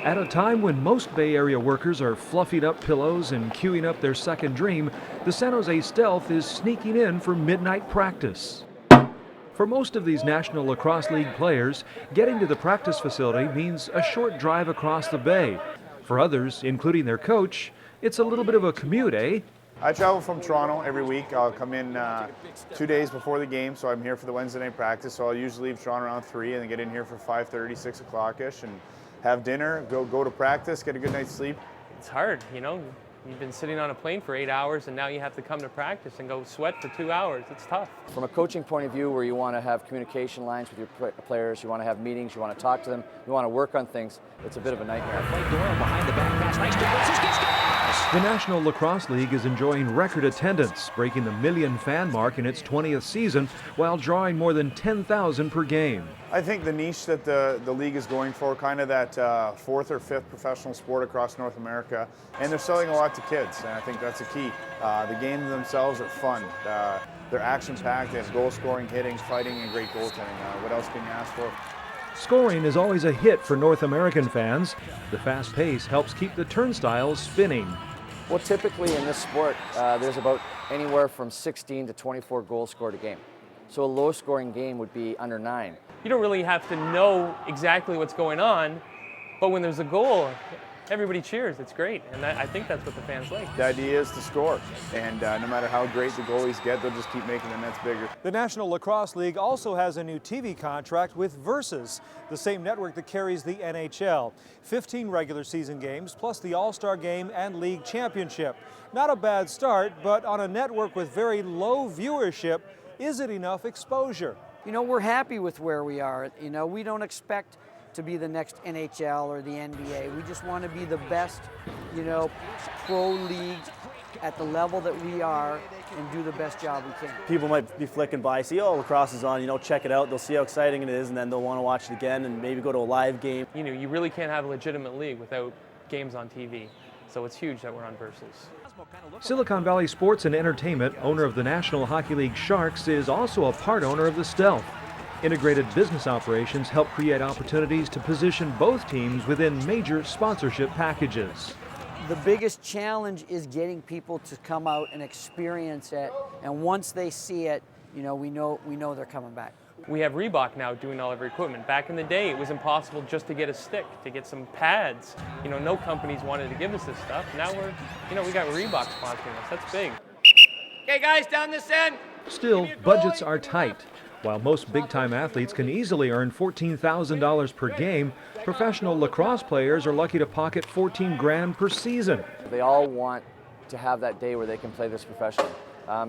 At a time when most Bay Area workers are fluffing up pillows and queuing up their second dream, the San Jose Stealth is sneaking in for midnight practice. For most of these National Lacrosse League players, getting to the practice facility means a short drive across the bay. For others, including their coach, it's a little bit of a commute, eh? I travel from Toronto every week. I'll come in 2 days before the game, so I'm here for the Wednesday night practice. So I'll usually leave Toronto around 3 and then get in here for 5:30, 6 o'clock-ish, and have dinner, go to practice, get a good night's sleep. It's hard, you know. You've been sitting on a plane for 8 hours and now you have to come to practice and go sweat for 2 hours. It's tough. From a coaching point of view, where you want to have communication lines with your players, you want to have meetings, you want to talk to them, you want to work on things, it's a bit of a nightmare. Behind the back pass, nice to The National Lacrosse League is enjoying record attendance, breaking the 1 million fan mark in its 20th season, while drawing more than 10,000 per game. I think the niche that the league is going for, kind of that fourth or fifth professional sport across North America, and they're selling a lot to kids, and I think that's a key. The games themselves are fun. They're action-packed, they have goal-scoring, hitting, fighting, and great goaltending. What else can you ask for? Scoring is always a hit for North American fans. The fast pace helps keep the turnstiles spinning. Well, typically in this sport, there's about anywhere from 16 to 24 goals scored a game. So a low-scoring game would be under 9. You don't really have to know exactly what's going on, but when there's a goal, everybody cheers. It's great, and I think that's what the fans like. The idea is to score, and no matter how great the goalies get, they'll just keep making the nets bigger. The National Lacrosse League also has a new TV contract with Versus, the same network that carries the NHL. 15 regular season games, plus the All-Star Game and League Championship. Not a bad start, but on a network with very low viewership, is it enough exposure? You know, we're happy with where we are. You know, we don't expect to be the next NHL or the NBA. We just want to be the best, you know, pro league at the level that we are and do the best job we can. People might be flicking by, see, oh, lacrosse is on, you know, check it out. They'll see how exciting it is, and then they'll want to watch it again and maybe go to a live game. You know, you really can't have a legitimate league without games on TV. So it's huge that we're on Versus. Silicon Valley Sports and Entertainment, owner of the National Hockey League Sharks, is also a part owner of the Stealth. Integrated business operations help create opportunities to position both teams within major sponsorship packages. The biggest challenge is getting people to come out and experience it, and once they see it, you know, we know they're coming back. We have Reebok now doing all of our equipment. Back in the day, it was impossible just to get a stick, to get some pads. You know, no companies wanted to give us this stuff. Now we got Reebok sponsoring us. That's big. Okay, guys, down this end. Still, budgets are tight. While most big-time athletes can easily earn $14,000 per game, professional lacrosse players are lucky to pocket $14 grand per season. They all want to have that day where they can play this professionally.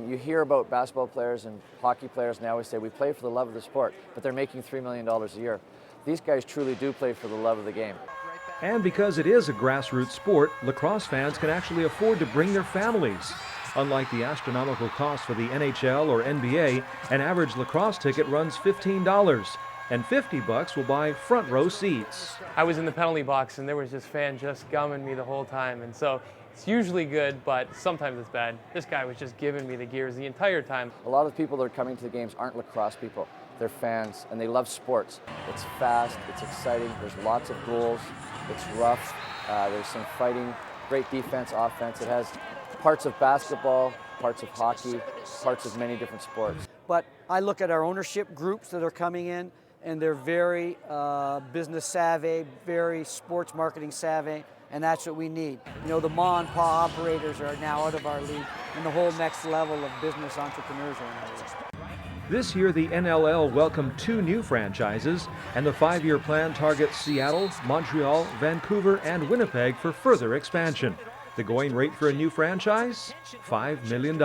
You hear about basketball players and hockey players, and they always say, we play for the love of the sport, but they're making $3 million a year. These guys truly do play for the love of the game. And because it is a grassroots sport, lacrosse fans can actually afford to bring their families. Unlike the astronomical cost for the NHL or NBA, an average lacrosse ticket runs $15, and $50 will buy front row seats. I was in the penalty box and there was this fan just gumming me the whole time, and so it's usually good, but sometimes it's bad. This guy was just giving me the gears the entire time. A lot of the people that are coming to the games aren't lacrosse people. They're fans, and they love sports. It's fast, it's exciting, there's lots of goals, it's rough, there's some fighting, great defense, offense. It has parts of basketball, parts of hockey, parts of many different sports. But I look at our ownership groups that are coming in, and they're very business savvy, very sports marketing savvy, and that's what we need. You know, the ma and pa operators are now out of our league, and the whole next level of business entrepreneurs are in our league. This year, the NLL welcomed 2 new franchises, and the 5-year plan targets Seattle, Montreal, Vancouver, and Winnipeg for further expansion. The going rate for a new franchise? $5 million.